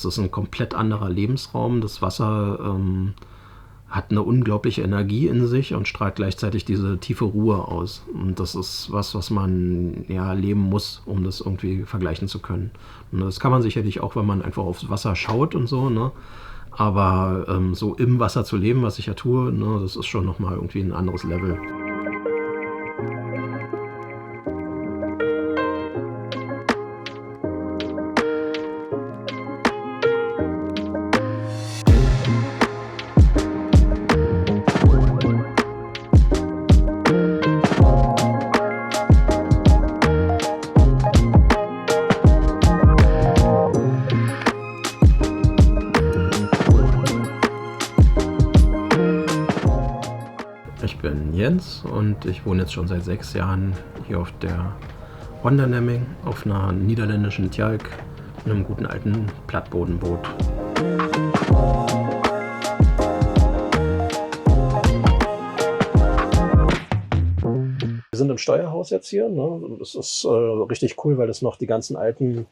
Es ist ein komplett anderer Lebensraum. Das Wasser hat eine unglaubliche Energie in sich und strahlt gleichzeitig diese tiefe Ruhe aus. Und das ist was man ja leben muss, um das irgendwie vergleichen zu können. Und das kann man sicherlich auch, wenn man einfach aufs Wasser schaut und so, ne? Aber so im Wasser zu leben, was ich ja tue, ne, das ist schon nochmal irgendwie ein anderes Level. Ich bin Jens und ich wohne jetzt schon seit 6 Jahren hier auf der Ondernemming, auf einer niederländischen Tjalk, einem guten alten Plattbodenboot. Wir sind im Steuerhaus jetzt hier. Ne? Das ist richtig cool, weil das noch die ganzen alten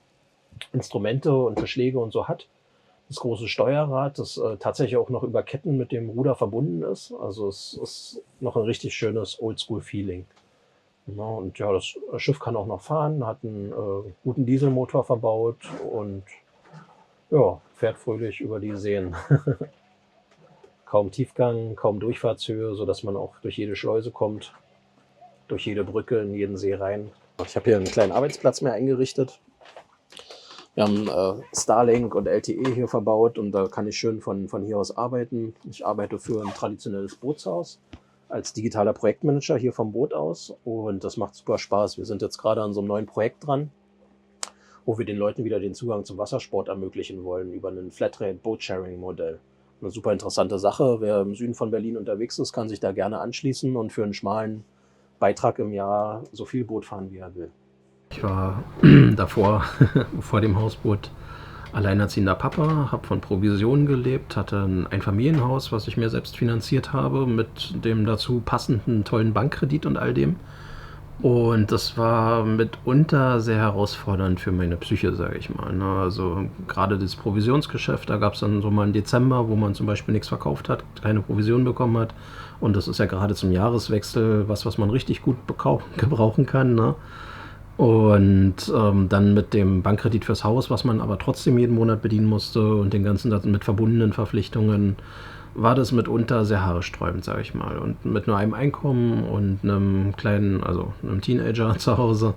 Instrumente und Beschläge und so hat. Das große Steuerrad, das tatsächlich auch noch über Ketten mit dem Ruder verbunden ist. Also es ist noch ein richtig schönes Oldschool-Feeling. Ja, und ja, das Schiff kann auch noch fahren, hat einen guten Dieselmotor verbaut und ja, fährt fröhlich über die Seen. Kaum Tiefgang, kaum Durchfahrtshöhe, sodass man auch durch jede Schleuse kommt, durch jede Brücke in jeden See rein. Ich habe hier einen kleinen Arbeitsplatz mehr eingerichtet. Wir haben Starlink und LTE hier verbaut und da kann ich schön von hier aus arbeiten. Ich arbeite für ein traditionelles Bootshaus als digitaler Projektmanager hier vom Boot aus und das macht super Spaß. Wir sind jetzt gerade an so einem neuen Projekt dran, wo wir den Leuten wieder den Zugang zum Wassersport ermöglichen wollen über ein Flatrate-Boat-Sharing-Modell. Eine super interessante Sache. Wer im Süden von Berlin unterwegs ist, kann sich da gerne anschließen und für einen schmalen Beitrag im Jahr so viel Boot fahren, wie er will. Ich war davor, vor dem Hausboot, alleinerziehender Papa, habe von Provisionen gelebt, hatte ein Einfamilienhaus, was ich mir selbst finanziert habe, mit dem dazu passenden tollen Bankkredit und all dem. Und das war mitunter sehr herausfordernd für meine Psyche, sage ich mal. Ne? Also gerade das Provisionsgeschäft, da gab es dann so mal einen Dezember, wo man zum Beispiel nichts verkauft hat, keine Provision bekommen hat. Und das ist ja gerade zum Jahreswechsel was man richtig gut gebrauchen kann. Ne? Und dann mit dem Bankkredit fürs Haus, was man aber trotzdem jeden Monat bedienen musste und den ganzen mit verbundenen Verpflichtungen, war das mitunter sehr haarsträubend, sage ich mal. Und mit nur einem Einkommen und einem kleinen, also einem Teenager zu Hause,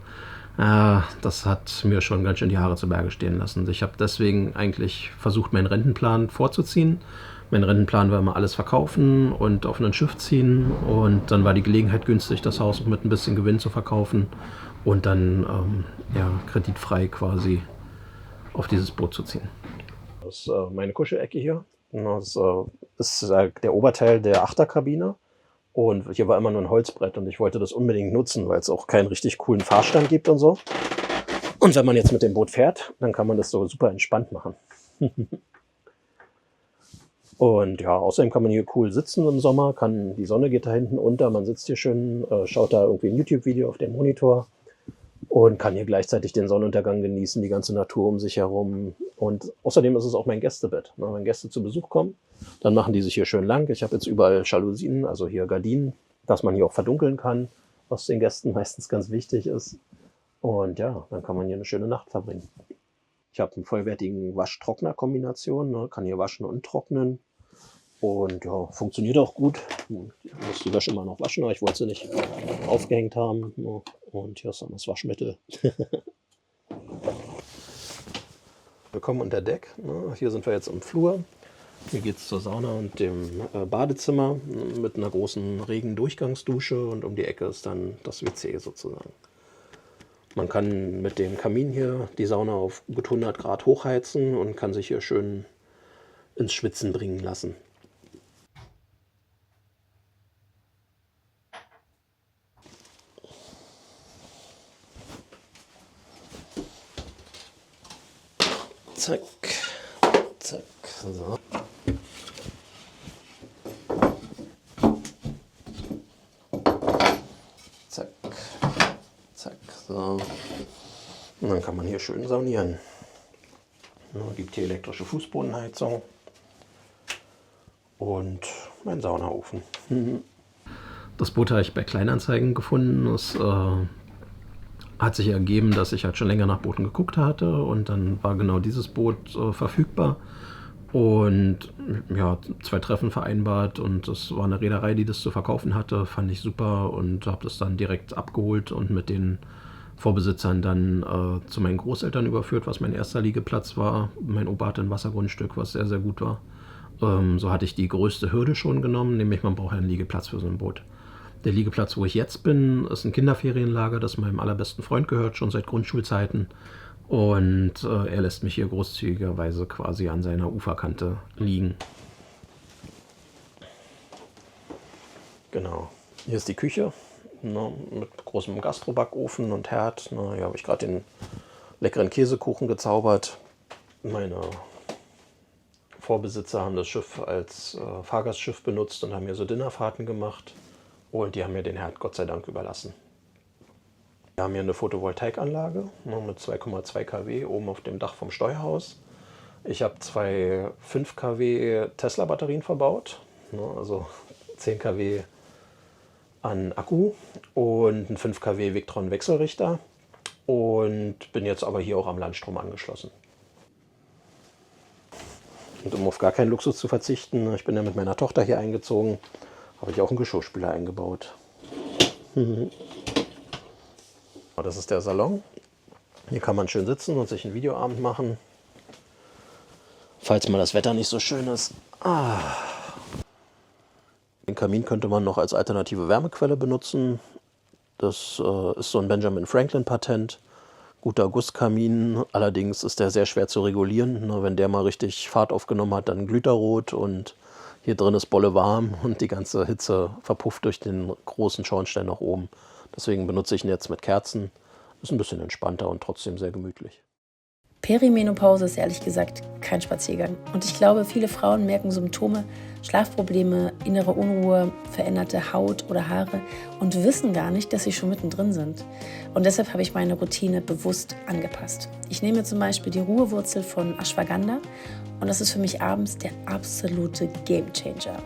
das hat mir schon ganz schön die Haare zu Berge stehen lassen. Ich habe deswegen eigentlich versucht, meinen Rentenplan vorzuziehen. Mein Rentenplan war immer alles verkaufen und auf ein Schiff ziehen. Und dann war die Gelegenheit günstig, das Haus mit ein bisschen Gewinn zu verkaufen und dann ja, kreditfrei quasi auf dieses Boot zu ziehen. Das ist meine Kuschelecke hier. Das ist der Oberteil der Achterkabine. Und hier war immer nur ein Holzbrett und ich wollte das unbedingt nutzen, weil es auch keinen richtig coolen Fahrstand gibt und so. Und wenn man jetzt mit dem Boot fährt, dann kann man das so super entspannt machen. Und ja, außerdem kann man hier cool sitzen im Sommer, die Sonne geht da hinten unter, man sitzt hier schön, schaut da irgendwie ein YouTube-Video auf dem Monitor und kann hier gleichzeitig den Sonnenuntergang genießen, die ganze Natur um sich herum. Und außerdem ist es auch mein Gästebett. Wenn Gäste zu Besuch kommen, dann machen die sich hier schön lang. Ich habe jetzt überall Jalousien, also hier Gardinen, dass man hier auch verdunkeln kann, was den Gästen meistens ganz wichtig ist. Und ja, dann kann man hier eine schöne Nacht verbringen. Ich habe einen vollwertigen Wasch-Trockner-Kombination, kann hier waschen und trocknen. Und ja, funktioniert auch gut. Ich muss die Wäsche immer noch waschen, aber ich wollte sie nicht aufgehängt haben. Und hier ist dann das Waschmittel. Willkommen unter Deck. Hier sind wir jetzt im Flur. Hier geht es zur Sauna und dem Badezimmer mit einer großen Regendurchgangsdusche und um die Ecke ist dann das WC sozusagen. Man kann mit dem Kamin hier die Sauna auf gut 100 Grad hochheizen und kann sich hier schön ins Schwitzen bringen lassen. Zack, zack, so. Zack, zack, so. Und dann kann man hier schön saunieren. Gibt hier elektrische Fußbodenheizung und mein Saunaofen. Das Boot habe ich bei Kleinanzeigen gefunden. Es hat sich ergeben, dass ich halt schon länger nach Booten geguckt hatte und dann war genau dieses Boot verfügbar. Und ja, 2 Treffen vereinbart und das war eine Reederei, die das zu verkaufen hatte, fand ich super und habe das dann direkt abgeholt und mit den Vorbesitzern dann zu meinen Großeltern überführt, was mein erster Liegeplatz war. Mein Opa hatte ein Wassergrundstück, was sehr, sehr gut war. So hatte ich die größte Hürde schon genommen, nämlich man braucht ja einen Liegeplatz für so ein Boot. Der Liegeplatz, wo ich jetzt bin, ist ein Kinderferienlager, das meinem allerbesten Freund gehört, schon seit Grundschulzeiten. Und er lässt mich hier großzügigerweise quasi an seiner Uferkante liegen. Genau. Hier ist die Küche, ne, mit großem Gastrobackofen und Herd. Ne, hier habe ich gerade den leckeren Käsekuchen gezaubert. Meine Vorbesitzer haben das Schiff als Fahrgastschiff benutzt und haben hier so Dinnerfahrten gemacht. Und die haben mir den Herd Gott sei Dank überlassen. Wir haben hier eine Photovoltaikanlage mit 2,2 kW oben auf dem Dach vom Steuerhaus. Ich habe 2 5 kW Tesla-Batterien verbaut, also 10 kW an Akku und einen 5 kW Victron-Wechselrichter und bin jetzt aber hier auch am Landstrom angeschlossen. Und um auf gar keinen Luxus zu verzichten, ich bin ja mit meiner Tochter hier eingezogen, habe ich auch einen Geschirrspüler eingebaut. Das ist der Salon. Hier kann man schön sitzen und sich einen Videoabend machen. Falls mal das Wetter nicht so schön ist. Den Kamin könnte man noch als alternative Wärmequelle benutzen. Das ist so ein Benjamin Franklin Patent. Guter Gusskamin. Allerdings ist der sehr schwer zu regulieren. Wenn der mal richtig Fahrt aufgenommen hat, dann glüht er rot und hier drin ist Bolle warm und die ganze Hitze verpufft durch den großen Schornstein nach oben. Deswegen benutze ich ihn jetzt mit Kerzen. Ist ein bisschen entspannter und trotzdem sehr gemütlich. Perimenopause ist ehrlich gesagt kein Spaziergang. Und ich glaube, viele Frauen merken Symptome, Schlafprobleme, innere Unruhe, veränderte Haut oder Haare und wissen gar nicht, dass sie schon mittendrin sind. Und deshalb habe ich meine Routine bewusst angepasst. Ich nehme zum Beispiel die Ruhewurzel von Ashwagandha und das ist für mich abends der absolute Gamechanger.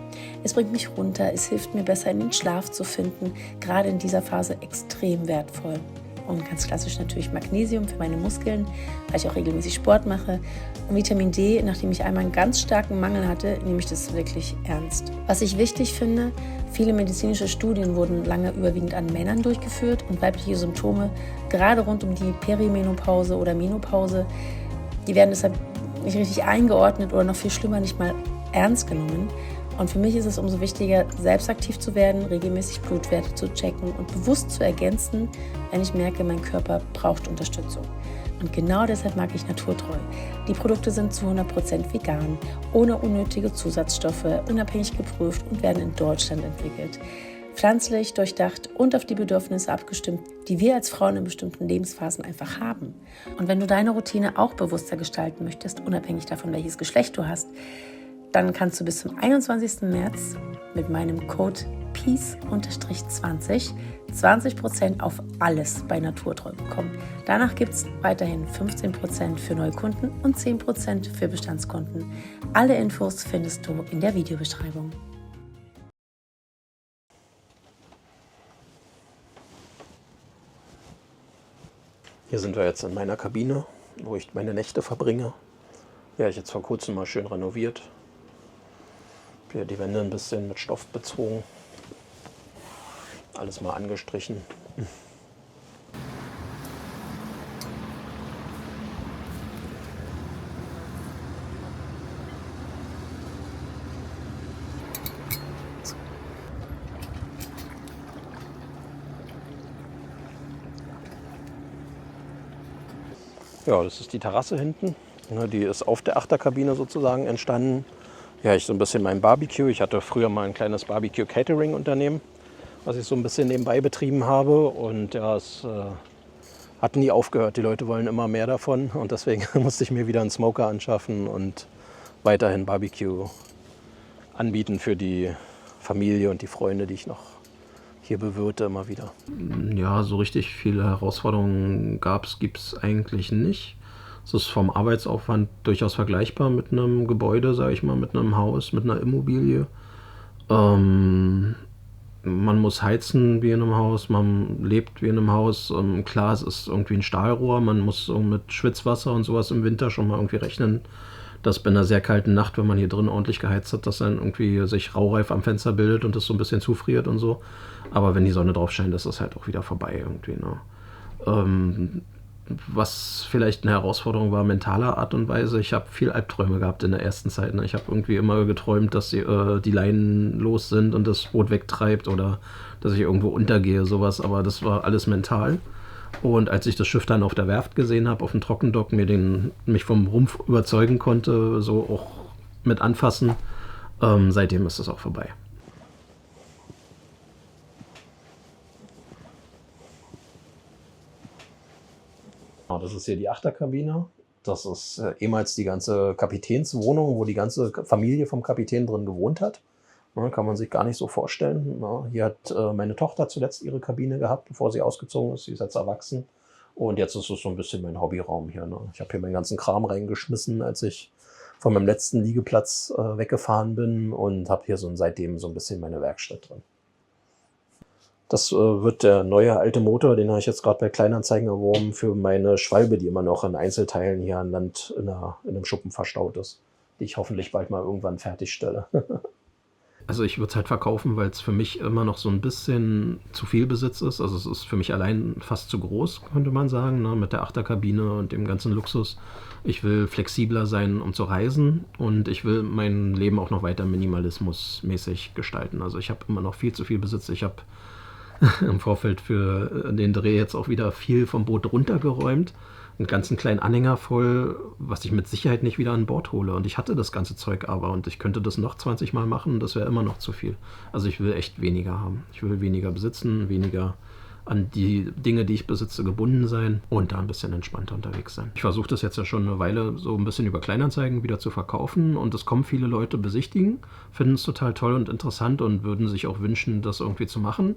Es bringt mich runter, es hilft mir besser in den Schlaf zu finden, gerade in dieser Phase extrem wertvoll. Und ganz klassisch natürlich Magnesium für meine Muskeln, weil ich auch regelmäßig Sport mache. Und Vitamin D, nachdem ich einmal einen ganz starken Mangel hatte, nehme ich das wirklich ernst. Was ich wichtig finde, viele medizinische Studien wurden lange überwiegend an Männern durchgeführt und weibliche Symptome, gerade rund um die Perimenopause oder Menopause, die werden deshalb nicht richtig eingeordnet oder noch viel schlimmer nicht mal ernst genommen. Und für mich ist es umso wichtiger, selbst aktiv zu werden, regelmäßig Blutwerte zu checken und bewusst zu ergänzen, wenn ich merke, mein Körper braucht Unterstützung. Und genau deshalb mag ich Naturtreu. Die Produkte sind zu 100% vegan, ohne unnötige Zusatzstoffe, unabhängig geprüft und werden in Deutschland entwickelt. Pflanzlich, durchdacht und auf die Bedürfnisse abgestimmt, die wir als Frauen in bestimmten Lebensphasen einfach haben. Und wenn du deine Routine auch bewusster gestalten möchtest, unabhängig davon, welches Geschlecht du hast, dann kannst du bis zum 21. März mit meinem Code PEACE-20 20% auf alles bei Naturtreu bekommen. Danach gibt es weiterhin 15% für Neukunden und 10% für Bestandskunden. Alle Infos findest du in der Videobeschreibung. Hier sind wir jetzt in meiner Kabine, wo ich meine Nächte verbringe. Ja, ich jetzt vor kurzem mal schön renoviert. Hier die Wände ein bisschen mit Stoff bezogen. Alles mal angestrichen. Ja, das ist die Terrasse hinten. Die ist auf der Achterkabine sozusagen entstanden. Ja, ich so ein bisschen mein Barbecue. Ich hatte früher mal ein kleines Barbecue-Catering-Unternehmen, was ich so ein bisschen nebenbei betrieben habe. Und ja, es hat nie aufgehört. Die Leute wollen immer mehr davon. Und deswegen musste ich mir wieder einen Smoker anschaffen und weiterhin Barbecue anbieten für die Familie und die Freunde, die ich noch hier bewirte immer wieder. Ja, so richtig viele Herausforderungen gibt es eigentlich nicht. Es ist vom Arbeitsaufwand durchaus vergleichbar mit einem Gebäude, sage ich mal, mit einem Haus, mit einer Immobilie. Ähm, Man muss heizen wie in einem Haus, man lebt wie in einem Haus. Klar, es ist irgendwie ein Stahlrohr, man muss so mit Schwitzwasser und sowas im Winter schon mal irgendwie rechnen, dass bei einer sehr kalten Nacht, wenn man hier drin ordentlich geheizt hat, dass dann irgendwie sich Raureif am Fenster bildet und das so ein bisschen zufriert und so. Aber wenn die Sonne drauf scheint, ist das halt auch wieder vorbei irgendwie. Ne? Ähm, Was vielleicht eine Herausforderung war, mentaler Art und Weise. Ich habe viel Albträume gehabt in der ersten Zeit. Ne? Ich habe irgendwie immer geträumt, dass die Leinen los sind und das Boot wegtreibt oder dass ich irgendwo untergehe, sowas. Aber das war alles mental. Und als ich das Schiff dann auf der Werft gesehen habe, auf dem Trockendock, mich vom Rumpf überzeugen konnte, so auch mit anfassen, seitdem ist das auch vorbei. Das ist hier die Achterkabine. Das ist ehemals die ganze Kapitänswohnung, wo die ganze Familie vom Kapitän drin gewohnt hat. Kann man sich gar nicht so vorstellen. Hier hat meine Tochter zuletzt ihre Kabine gehabt, bevor sie ausgezogen ist. Sie ist jetzt erwachsen. Und jetzt ist es so ein bisschen mein Hobbyraum hier. Ich habe hier meinen ganzen Kram reingeschmissen, als ich von meinem letzten Liegeplatz weggefahren bin und habe hier seitdem so ein bisschen meine Werkstatt drin. Das wird der neue alte Motor, den habe ich jetzt gerade bei Kleinanzeigen erworben für meine Schwalbe, die immer noch in Einzelteilen hier an Land in einem Schuppen verstaut ist, die ich hoffentlich bald mal irgendwann fertigstelle. Also ich würde es halt verkaufen, weil es für mich immer noch so ein bisschen zu viel Besitz ist. Also es ist für mich allein fast zu groß, könnte man sagen, ne? Mit der Achterkabine und dem ganzen Luxus. Ich will flexibler sein, um zu reisen, und ich will mein Leben auch noch weiter minimalismusmäßig gestalten. Also ich habe immer noch viel zu viel Besitz. Ich habe im Vorfeld für den Dreh jetzt auch wieder viel vom Boot runtergeräumt. Einen ganzen kleinen Anhänger voll, was ich mit Sicherheit nicht wieder an Bord hole. Und ich hatte das ganze Zeug aber, und ich könnte das noch 20 Mal machen, das wäre immer noch zu viel. Also ich will echt weniger haben. Ich will weniger besitzen, weniger an die Dinge, die ich besitze, gebunden sein und da ein bisschen entspannter unterwegs sein. Ich versuche das jetzt ja schon eine Weile so ein bisschen über Kleinanzeigen wieder zu verkaufen, und es kommen viele Leute besichtigen, finden es total toll und interessant und würden sich auch wünschen, das irgendwie zu machen.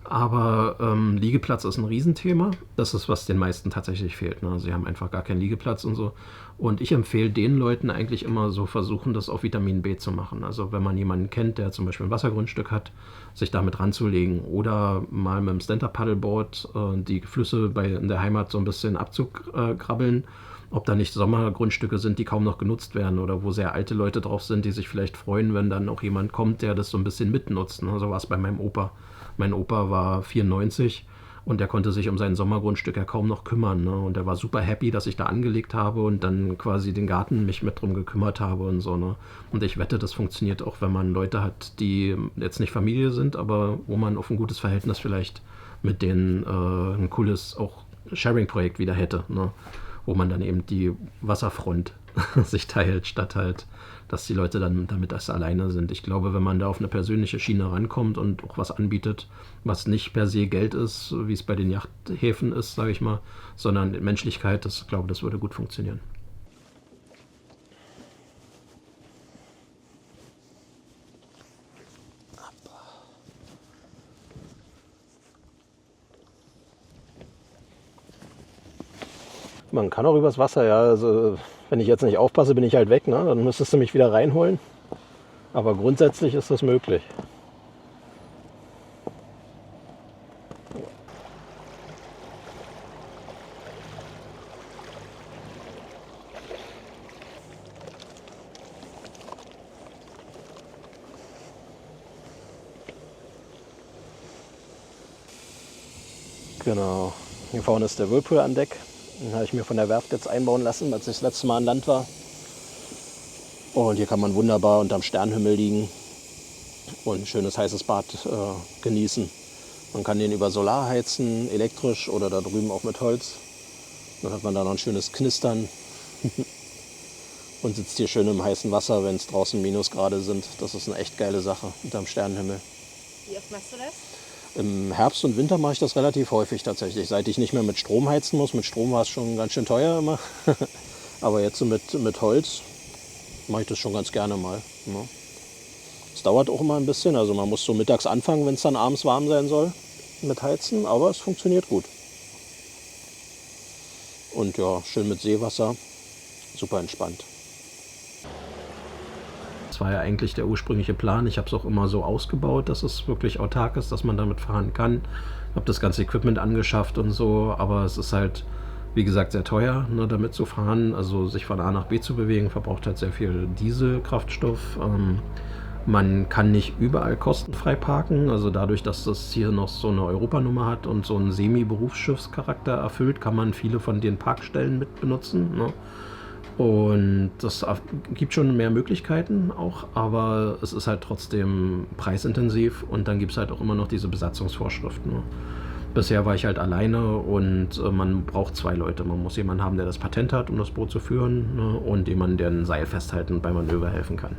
Aber Liegeplatz ist ein Riesenthema. Das ist, was den meisten tatsächlich fehlt. Ne? Sie haben einfach gar keinen Liegeplatz und so. Und ich empfehle den Leuten eigentlich immer so, versuchen, das auf Vitamin B zu machen. Also wenn man jemanden kennt, der zum Beispiel ein Wassergrundstück hat, sich damit ranzulegen oder mal mit dem Stand-Up-Paddleboard die Flüsse in der Heimat so ein bisschen abzukrabbeln. Ob da nicht Sommergrundstücke sind, die kaum noch genutzt werden, oder wo sehr alte Leute drauf sind, die sich vielleicht freuen, wenn dann auch jemand kommt, der das so ein bisschen mitnutzt. Ne? So war es bei meinem Opa. Mein Opa war 94 und der konnte sich um sein Sommergrundstück ja kaum noch kümmern. Ne? Und er war super happy, dass ich da angelegt habe und dann quasi den Garten mich mit drum gekümmert habe und so. Ne? Und ich wette, das funktioniert auch, wenn man Leute hat, die jetzt nicht Familie sind, aber wo man auf ein gutes Verhältnis vielleicht mit denen ein cooles auch Sharing-Projekt wieder hätte. Ne? Wo man dann eben die Wasserfront sich teilt, statt halt, dass die Leute dann damit das alleine sind. Ich glaube, wenn man da auf eine persönliche Schiene rankommt und auch was anbietet, was nicht per se Geld ist, wie es bei den Yachthäfen ist, sage ich mal, sondern Menschlichkeit, ich glaube, das würde gut funktionieren. Man kann auch übers Wasser, ja. Also, wenn ich jetzt nicht aufpasse, bin ich halt weg, ne? Dann müsstest du mich wieder reinholen. Aber grundsätzlich ist das möglich. Genau. Hier vorne ist der Whirlpool an Deck. Den habe ich mir von der Werft jetzt einbauen lassen, als ich das letzte Mal an Land war. Und hier kann man wunderbar unterm Sternenhimmel liegen und ein schönes heißes Bad genießen. Man kann den über Solar heizen, elektrisch oder da drüben auch mit Holz. Dann hat man da noch ein schönes Knistern und sitzt hier schön im heißen Wasser, wenn es draußen Minusgrade sind. Das ist eine echt geile Sache unterm Sternenhimmel. Wie oft machst du das? Im Herbst und Winter mache ich das relativ häufig tatsächlich, seit ich nicht mehr mit Strom heizen muss. Mit Strom war es schon ganz schön teuer immer. Aber jetzt so mit Holz mache ich das schon ganz gerne mal. Ne? Es dauert auch immer ein bisschen, also man muss so mittags anfangen, wenn es dann abends warm sein soll mit Heizen, aber es funktioniert gut. und ja, schön mit Seewasser. Super entspannt. Das war ja eigentlich der ursprüngliche Plan. Ich habe es auch immer so ausgebaut, dass es wirklich autark ist, dass man damit fahren kann. Ich habe das ganze Equipment angeschafft und so, aber es ist halt, wie gesagt, sehr teuer, ne, damit zu fahren. Also sich von A nach B zu bewegen, verbraucht halt sehr viel Dieselkraftstoff. Man kann nicht überall kostenfrei parken. Also dadurch, dass das hier noch so eine Europanummer hat und so einen Semi-Berufsschiffscharakter erfüllt, kann man viele von den Parkstellen mit benutzen. Ne? Und das gibt schon mehr Möglichkeiten auch, aber es ist halt trotzdem preisintensiv und dann gibt es halt auch immer noch diese Besatzungsvorschriften. Ne? Bisher war ich halt alleine und man braucht 2 Leute. Man muss jemanden haben, der das Patent hat, um das Boot zu führen, ne? Und jemanden, der ein Seil festhalten und beim Manöver helfen kann.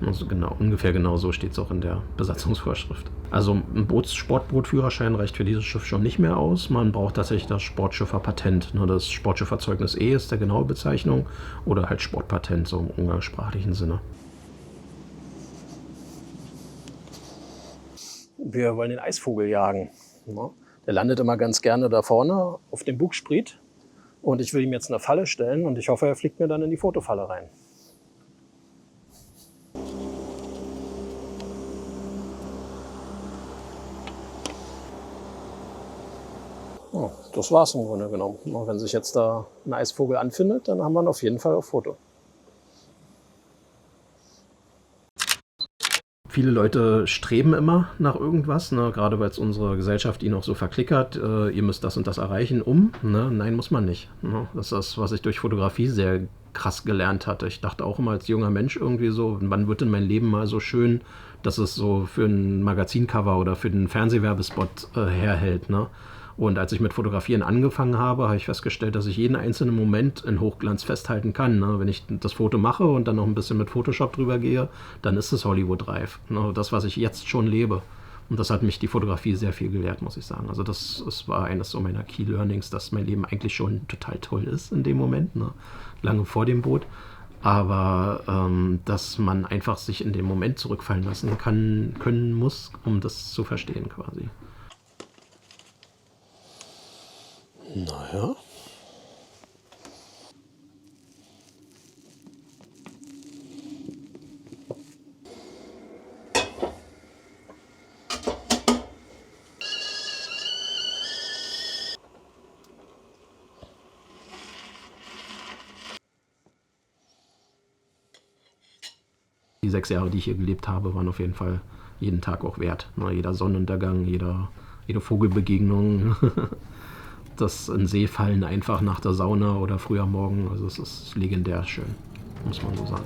Also genau, ungefähr genau so steht es auch in der Besatzungsvorschrift. Also ein Sportbootführerschein reicht für dieses Schiff schon nicht mehr aus. Man braucht tatsächlich das Sportschifferpatent. Das Sportschifferzeugnis E ist der genaue Bezeichnung oder halt Sportpatent, so im umgangssprachlichen Sinne. Wir wollen den Eisvogel jagen. Der landet immer ganz gerne da vorne auf dem Bugspriet und ich will ihm jetzt eine Falle stellen und ich hoffe, er fliegt mir dann in die Fotofalle rein. Oh, das war's im Grunde genommen. Wenn sich jetzt da ein Eisvogel anfindet, dann haben wir ihn auf jeden Fall auf Foto. Viele Leute streben immer nach irgendwas, ne? Gerade weil es unsere Gesellschaft ihnen auch so verklickert, ihr müsst das und das erreichen, ne? Nein, muss man nicht. Ne? Das ist das, was ich durch Fotografie sehr krass gelernt hatte. Ich dachte auch immer als junger Mensch irgendwie so, wann wird denn mein Leben mal so schön, dass es so für ein Magazincover oder für den Fernsehwerbespot herhält. Ne? Und als ich mit Fotografieren angefangen habe, habe ich festgestellt, dass ich jeden einzelnen Moment in Hochglanz festhalten kann. Ne? Wenn ich das Foto mache und dann noch ein bisschen mit Photoshop drüber gehe, dann ist es Hollywood-reif. Ne? Das, was ich jetzt schon lebe. Und das hat mich die Fotografie sehr viel gelehrt, muss ich sagen. Also das war eines so meiner Key Learnings, dass mein Leben eigentlich schon total toll ist in dem Moment, ne? Lange vor dem Boot. Aber dass man einfach sich in den Moment zurückfallen lassen können muss, um das zu verstehen quasi. Naja. Die 6 Jahre, die ich hier gelebt habe, waren auf jeden Fall jeden Tag auch wert. Jeder Sonnenuntergang, jede Vogelbegegnung, das in See fallen einfach nach der Sauna oder früh am Morgen. Also es ist legendär schön, muss man so sagen.